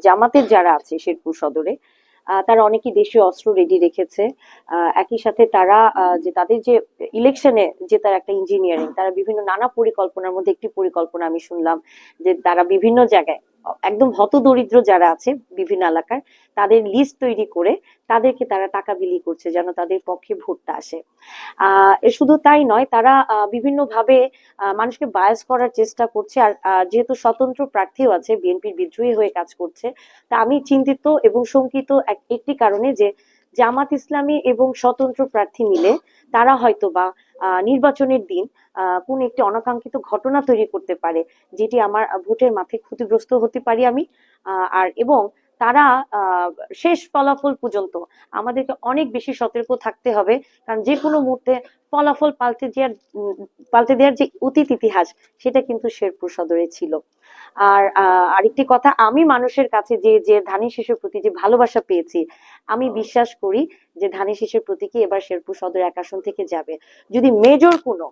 জামাতের যারা আছে শেরপুর সদরে, তারা অনেকেই দেশীয় অস্ত্র রেডি রেখেছে। একই সাথে তারা যে তাদের যে ইলেকশনে যে তার একটা ইঞ্জিনিয়ারিং, তারা বিভিন্ন নানা পরিকল্পনার মধ্যে একটি পরিকল্পনা আমি শুনলাম যে তারা বিভিন্ন জায়গায় একদম হতদরিদ্র যারা আছে বিভিন্ন এলাকার, তাদের লিস্ট তৈরি করে তাদেরকে তারা টাকা বিলি করছে যেন তাদের পক্ষে ভোটটা আসে। শুধু তাই নয়, তারা বিভিন্ন ভাবে মানুষকে বায়াস করার চেষ্টা করছে। আর যেহেতু স্বতন্ত্র প্রার্থীও আছে, বিএনপির বিদ্রোহী হয়ে কাজ করছে, তা আমি চিন্তিত এবং শঙ্কিত একটি কারণে যে জামাত ইসলামী এবং স্বতন্ত্র প্রার্থী মিলে তারা হয়তো বা নির্বাচনের দিন কোন একটি অনাকাঙ্ক্ষিত ঘটনা তৈরি করতে পারে, যেটি আমার ভোটের মাঠে ক্ষতিগ্রস্ত হতে পারি আমি। আর এবং তারা শেষ ফলাফল পর্যন্ত আমাদেরকে অনেক বেশি সতর্ক থাকতে হবে, কারণ যে কোনো মুহূর্তে ফলাফল পাল্টে দেওয়ার যে অতীত ইতিহাস, সেটা কিন্তু শেরপুর সদরে ছিল। আর আরেকটি কথা, আমি মানুষের কাছে যে যে ধানের শীষের প্রতি যে ভালোবাসা পেয়েছি, আমি বিশ্বাস করি যে ধানের শীষের প্রতীকী এবার শেরপুর সদর এক আসন থেকে যাবে। যদি মেজর কোনো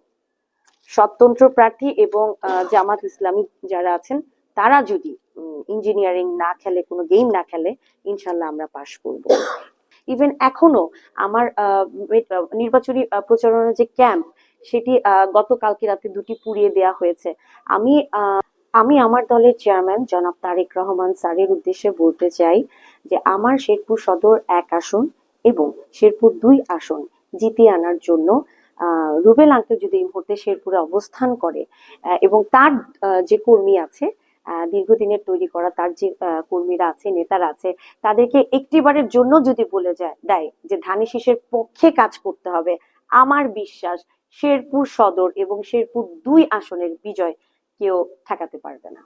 স্বতন্ত্র প্রার্থী এবং জামাত ইসলামী যারা আছেন তারা যদি ইঞ্জিনিয়ারিং না খেলে, কোনো গেম না খেলে, ইনশাল্লাহ আমরা পাশ করব। ইভেন এখনো আমার নির্বাচনী প্রচারণার যে ক্যাম্প, সেটি গতকালকে রাতে দুটি পুড়িয়ে দেয়া হয়েছে। আমি আমি আমার দলের চেয়ারম্যান জনাব তারেক রহমান স্যারের উদ্দেশ্যে বলতে চাই যে আমার শেরপুর সদর এক আসন এবং শেরপুর 2 আসন জিতিয়ে আনার জন্য রুবেল আঙ্কেল যদি এই মুহূর্তে শেরপুরে অবস্থান করে এবং তার যে কর্মী আছে, দীর্ঘদিনের তৈরি করা তার যে কর্মীরা আছে, নেতারা আছে, তাদেরকে একটিবারের জন্য যদি বলে দেয় যে ধানের শীষের পক্ষে কাজ করতে হবে, আমার বিশ্বাস শেরপুর সদর এবং শেরপুর 2 আসনের বিজয় কেউ ঠেকাতে পারবে না।